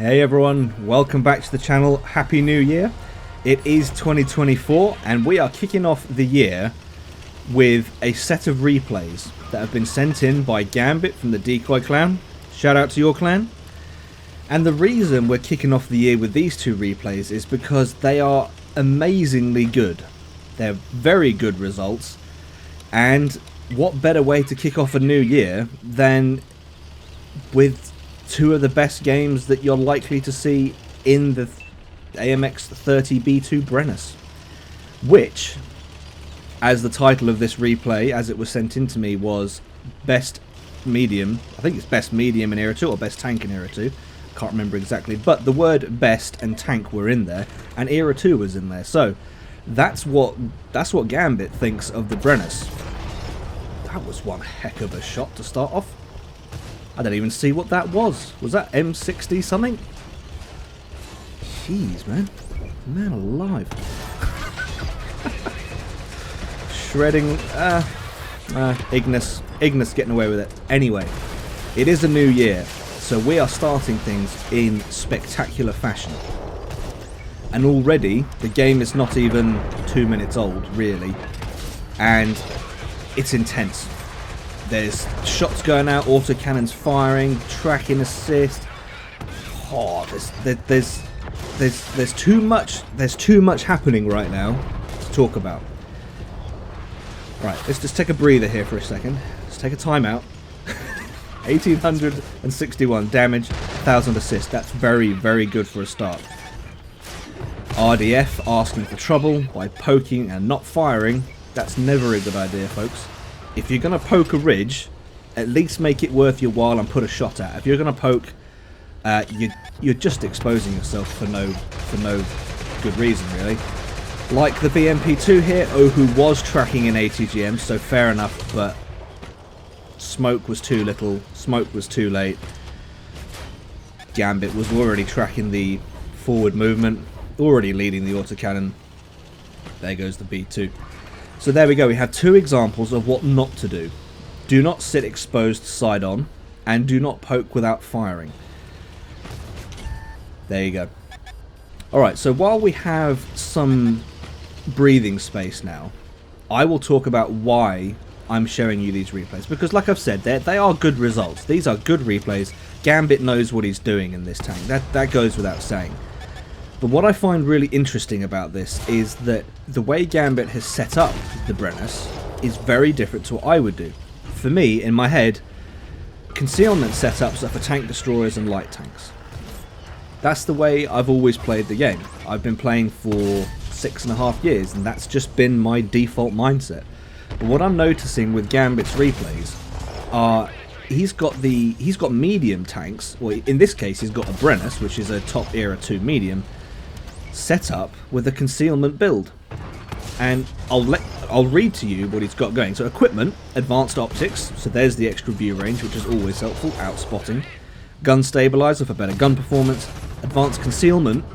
Hey everyone, welcome back to the channel. Happy New Year. It is 2024 and we are kicking off the year with a set of replays that have been sent in by Gambit from the DECOY clan. Shout out to your clan. And the reason we're kicking off the year with these two replays is because they are amazingly good. They're very good results, and what better way to kick off a new year than with two of the best games that you're likely to see in the AMX 30B2 Brenus, which, as the title of this replay, as it was sent in to me, was best medium. I think it's best medium in Era 2 or best tank in Era 2. Can't remember exactly, but the word best and tank were in there, and Era 2 was in there. So that's what Gambit thinks of the Brenus. That was one heck of a shot to start off. I don't even see what that was. Was that M60 something? Jeez, man. Man alive. Shredding. Ignis getting away with it. Anyway, it is a new year, so we are starting things in spectacular fashion. And already, the game is not even 2 minutes old, really. And it's intense. There's shots going out, autocannons firing, tracking assist. Oh, there's too much. There's too much happening right now to talk about. Right, let's just take a breather here for a second. Let's take a timeout. 1861 damage, 1000 assist. That's very, very good for a start. RDF asking for trouble by poking and not firing. That's never a good idea, folks. If you're going to poke a ridge, at least make it worth your while and put a shot at. If you're going to poke, you're just exposing yourself for no good reason, really. Like the VMP2 here, who was tracking in ATGM, so fair enough, but smoke was too little, smoke was too late. Gambit was already tracking the forward movement, already leading the autocannon. There goes the B2. So there we go, we have two examples of what not to do. Do not sit exposed side on, and do not poke without firing. There you go. Alright, so while we have some breathing space now, I will talk about why I'm showing you these replays. Because like I've said, they are good results. These are good replays. Gambit knows what he's doing in this tank. That goes without saying. But what I find really interesting about this is that the way Gambit has set up the Brenus is very different to what I would do. For me, in my head, concealment setups are for tank destroyers and light tanks. That's the way I've always played the game. I've been playing for 6.5 years, and that's just been my default mindset. But what I'm noticing with Gambit's replays are he's got medium tanks, or in this case he's got a Brenus, which is a top Era 2 medium, set up with a concealment build. And I'll read to you what he's got going. So equipment, advanced optics, so there's the extra view range, which is always helpful, outspotting. Gun stabilizer for better gun performance. Advanced concealment,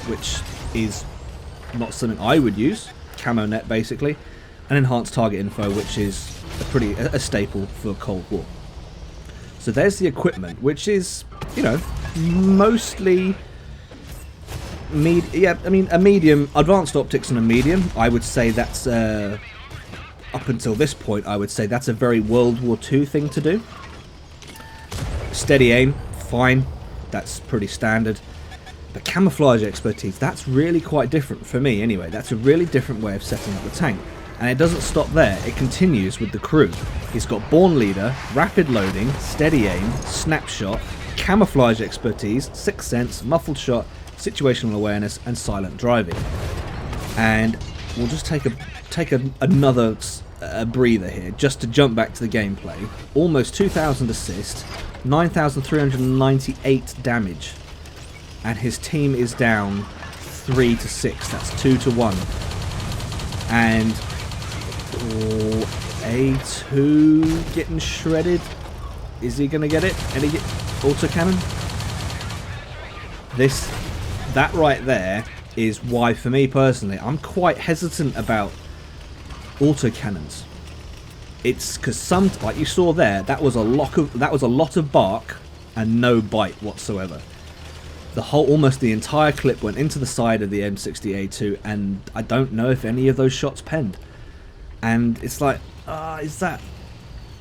which is not something I would use, camo net basically. And enhanced target info, which is a staple for Cold War. So there's the equipment, which is, you know, mostly a medium, advanced optics and a medium. I would say that's up until this point, I would say that's a very World War II thing to do. Steady aim, fine, that's pretty standard. But camouflage expertise, that's really quite different for me anyway. That's a really different way of setting up the tank. And it doesn't stop there, it continues with the crew. He's got Born Leader, Rapid Loading, Steady Aim, Snapshot, Camouflage Expertise, Sixth Sense, Muffled Shot, Situational Awareness, and Silent Driving. And we'll just take another breather here, just to jump back to the gameplay. Almost 2,000 assist, 9,398 damage. And his team is down 3-6, that's 2-1. And A2 getting shredded. Is he going to get it? Any autocannon? That right there is why, for me personally, I'm quite hesitant about autocannons. It's because like you saw there, that was a lot of bark and no bite whatsoever. almost the entire clip went into the side of the M60A2, and I don't know if any of those shots penned. And it's like,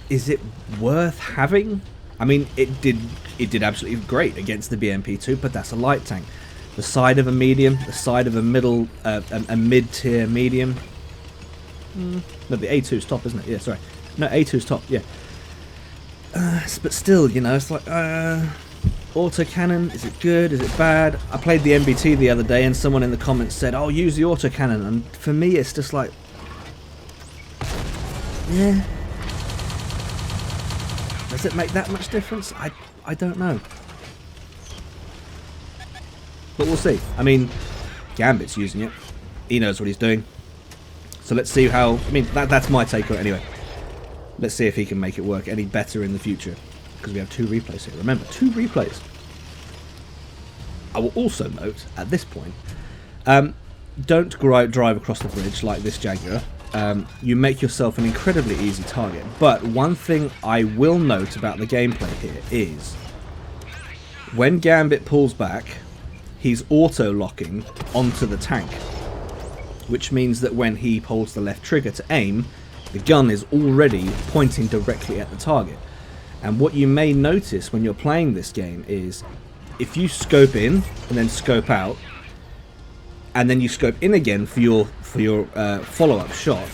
is it worth having? I mean, it did absolutely great against the BMP2, but that's a light tank. The side of a medium, the side of a middle, a mid-tier medium. No, the A2's top, isn't it? Yeah, sorry. No, A2's top, yeah. But still, you know, it's like, autocannon, is it good, is it bad? I played the MBT the other day and someone in the comments said, oh, use the autocannon, and for me it's just like, yeah. Does it make that much difference? I don't know. But we'll see. I mean, Gambit's using it. He knows what he's doing. So let's see how, I mean, that's my take on it anyway. Let's see if he can make it work any better in the future. Because we have 2 replays here. Remember, 2 replays. I will also note, at this point, don't drive across the bridge like this Jaguar. You make yourself an incredibly easy target. But one thing I will note about the gameplay here is, when Gambit pulls back, he's auto-locking onto the tank. Which means that when he pulls the left trigger to aim, the gun is already pointing directly at the target. And what you may notice when you're playing this game is, if you scope in and then scope out, and then you scope in again for your follow-up shot,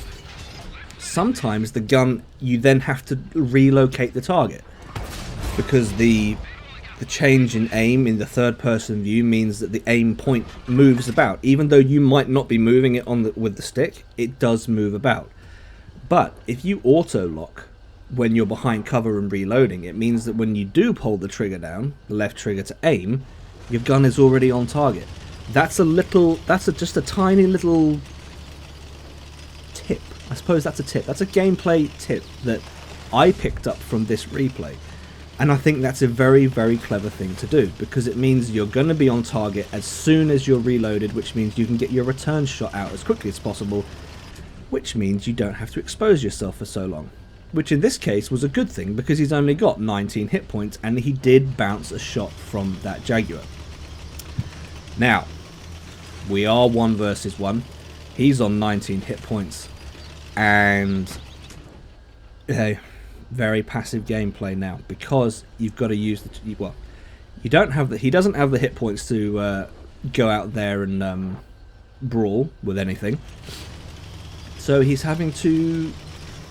sometimes the gun, you then have to relocate the target, because the change in aim in the third-person view means that the aim point moves about. Even though you might not be moving it with the stick, it does move about. But if you auto-lock when you're behind cover and reloading, it means that when you do pull the trigger down, the left trigger to aim, your gun is already on target. That's just a tiny little tip. I suppose that's a tip. That's a gameplay tip that I picked up from this replay. And I think that's a very, very clever thing to do, because it means you're going to be on target as soon as you're reloaded, which means you can get your return shot out as quickly as possible, which means you don't have to expose yourself for so long. Which in this case was a good thing, because he's only got 19 hit points, and he did bounce a shot from that Jaguar. Now, we are 1 versus 1. He's on 19 hit points, and very passive gameplay now, because you've got to use the, well, you don't have the, he doesn't have the hit points to go out there and brawl with anything, so he's having to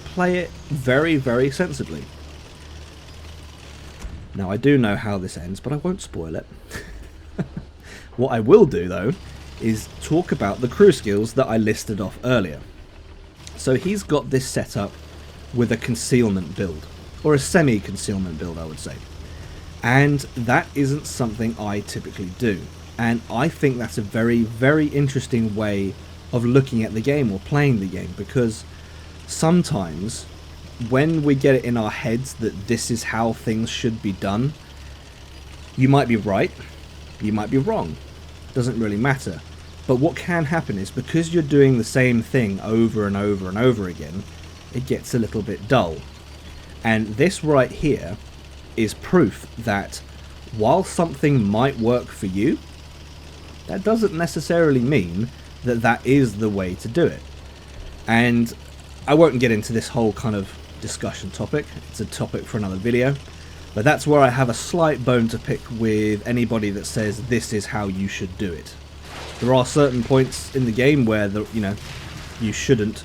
play it very, very sensibly. Now, I do know how this ends, but I won't spoil it. What I will do, though, is talk about the crew skills that I listed off earlier. So he's got this set up with a concealment build, or a semi-concealment build, I would say. And that isn't something I typically do. And I think that's a very, very interesting way of looking at the game, or playing the game, because sometimes when we get it in our heads that this is how things should be done, you might be right, you might be wrong. Doesn't really matter. But what can happen is, because you're doing the same thing over and over and over again, it gets a little bit dull. And this right here is proof that while something might work for you, that doesn't necessarily mean that that is the way to do it. And I won't get into this whole kind of discussion topic. It's a topic for another video. But that's where I have a slight bone to pick with anybody that says this is how you should do it. There are certain points in the game where you shouldn't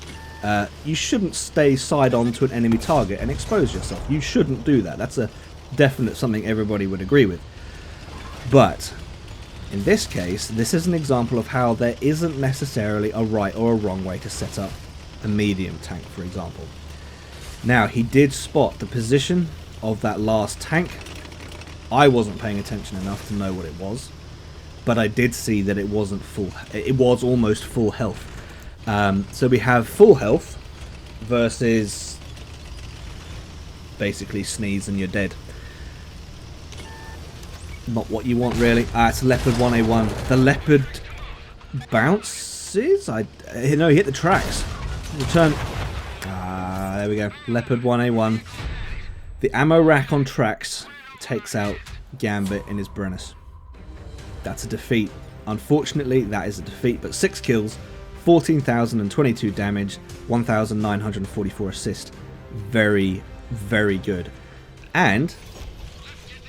stay side on to an enemy target and expose yourself. You shouldn't do that. That's a definite something everybody would agree with. But in this case, this is an example of how there isn't necessarily a right or a wrong way to set up a medium tank, for example. Now, he did spot the position of that last tank. I wasn't paying attention enough to know what it was, but I did see that it wasn't full. It was almost full health. So we have full health versus basically sneeze and you're dead. Not what you want, really. It's Leopard 1A1. The Leopard bounces. No, he hit the tracks. Return. There we go. Leopard 1A1. The ammo rack on tracks takes out Gambit in his Brenus. That's a defeat. Unfortunately, that is a defeat, but 6 kills, 14,022 damage, 1,944 assist. Very, very good. And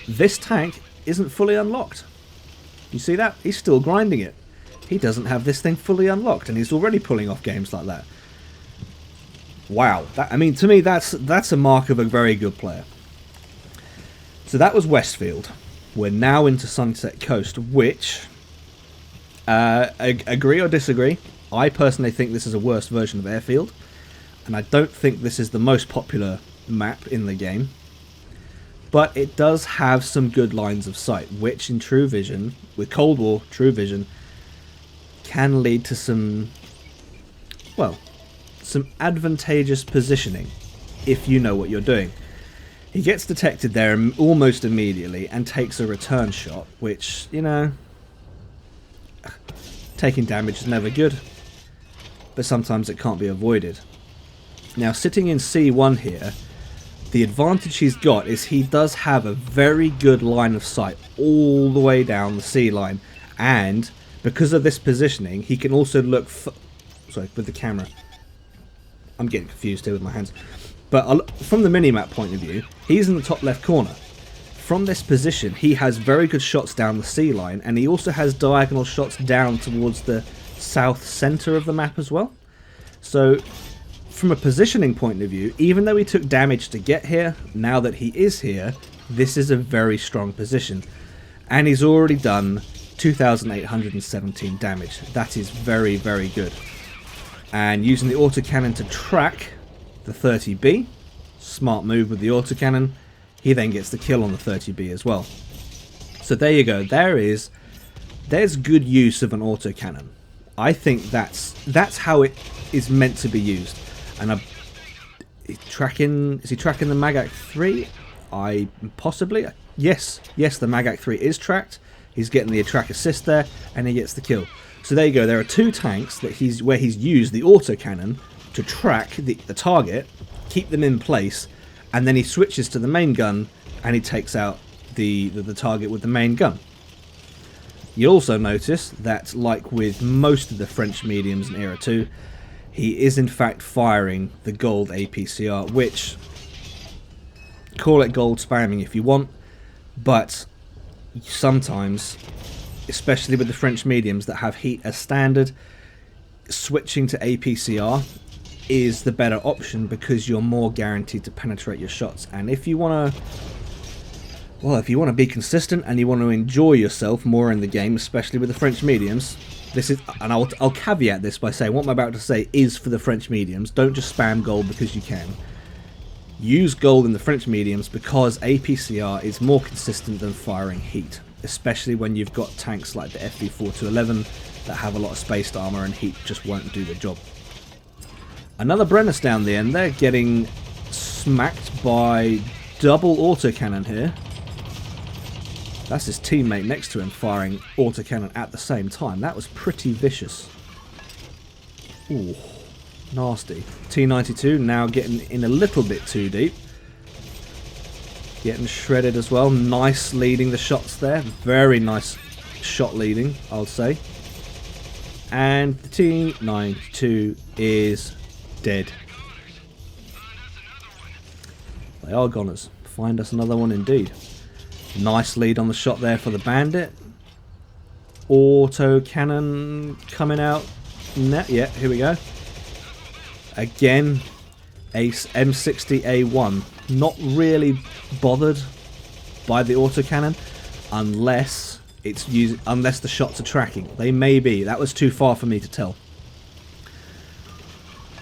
this tank isn't fully unlocked. You see that? He's still grinding it. He doesn't have this thing fully unlocked, and he's already pulling off games like that. Wow. I mean, to me, that's a mark of a very good player. So that was Westfield. We're now into Sunset Coast, which, agree or disagree, I personally think this is a worse version of Airfield, and I don't think this is the most popular map in the game. But it does have some good lines of sight, which in True Vision, with Cold War True Vision, can lead to some, well, some advantageous positioning if you know what you're doing. He gets detected there almost immediately and takes a return shot, which, you know, taking damage is never good, but sometimes it can't be avoided. Now, sitting in C1 here, the advantage he's got is he does have a very good line of sight all the way down the C line, and because of this positioning, he can also look sorry, with the camera. I'm getting confused here with my hands. But from the minimap point of view, he's in the top left corner. From this position, he has very good shots down the C line, and he also has diagonal shots down towards the south center of the map as well. So, from a positioning point of view, even though he took damage to get here, now that he is here, this is a very strong position. And he's already done 2,817 damage. That is very, very good. And using the autocannon to track the 30B, smart move with the autocannon, he then gets the kill on the 30B as well. So there you go. There's good use of an autocannon. I think that's how it is meant to be used. And is he tracking the Magak 3? Yes, the Magak 3 is tracked. He's getting the track assist there, and he gets the kill. So there you go. There are 2 tanks that where he's used the autocannon to track the target, keep them in place, and then he switches to the main gun and he takes out the target with the main gun. You'll also notice that, like with most of the French mediums in Era 2, he is in fact firing the gold APCR, which, call it gold spamming if you want, but sometimes, especially with the French mediums that have heat as standard, switching to APCR is the better option because you're more guaranteed to penetrate your shots. And if you want to be consistent and you want to enjoy yourself more in the game, especially with the French mediums, this is, and I'll caveat this by saying what I'm about to say is for the French mediums. Don't just spam gold because you can. Use gold in the French mediums because APCR is more consistent than firing heat, especially when you've got tanks like the FV4211 that have a lot of spaced armor and heat just won't do the job. Another Brenus down the end there, getting smacked by double autocannon here. That's his teammate next to him firing autocannon at the same time. That was pretty vicious. Ooh, nasty. T92 now getting in a little bit too deep. Getting shredded as well. Nice leading the shots there. Very nice shot leading, I'll say. And the T92 is dead. They are goners. Find us another one indeed. Nice lead on the shot there for the bandit. Auto cannon coming out. Yeah, here we go. Again, Ace M60A1. Not really bothered by the autocannon unless unless the shots are tracking. They may be. That was too far for me to tell.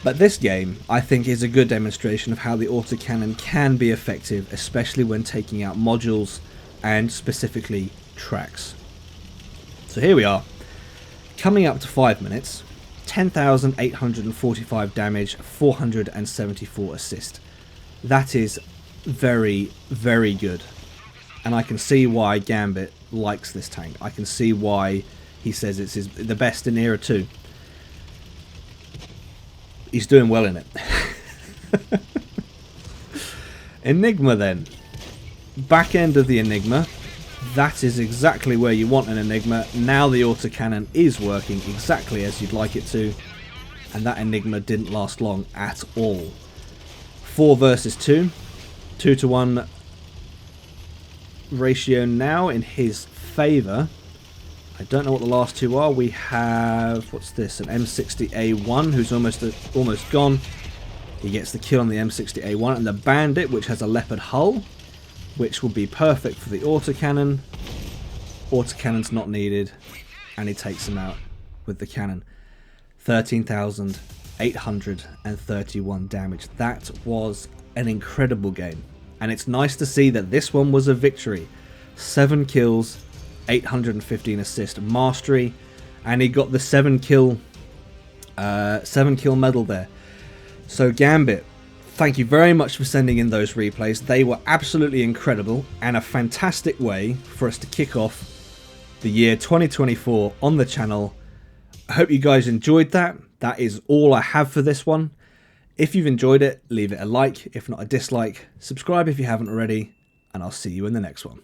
But this game, I think, is a good demonstration of how the autocannon can be effective, especially when taking out modules and specifically tracks. So here we are, coming up to 5 minutes, 10,845 damage, 474 assist. That is very, very good. And I can see why Gambit likes this tank. I can see why he says it's the best in Era 2. He's doing well in it. Enigma then. Back end of the Enigma. That is exactly where you want an Enigma. Now the autocannon is working exactly as you'd like it to. And that Enigma didn't last long at all. 4 versus 2. 2-to-1 ratio now in his favour. I don't know what the last two are. We have, what's this, an M60A1 who's almost gone. He gets the kill on the M60A1, and the Bandit, which has a leopard hull, which will be perfect for the autocannon. Autocannon's not needed, and he takes him out with the cannon. 13,831 damage. That was an incredible game, and it's nice to see that this one was a victory. 7 kills, 815 assist, mastery, and he got the 7 kill medal there. So Gambit, thank you very much for sending in those replays. They were absolutely incredible and a fantastic way for us to kick off the year 2024 on the channel. I hope you guys enjoyed that. That is all I have for this one. If you've enjoyed it, leave it a like, if not a dislike. Subscribe if you haven't already, and I'll see you in the next one.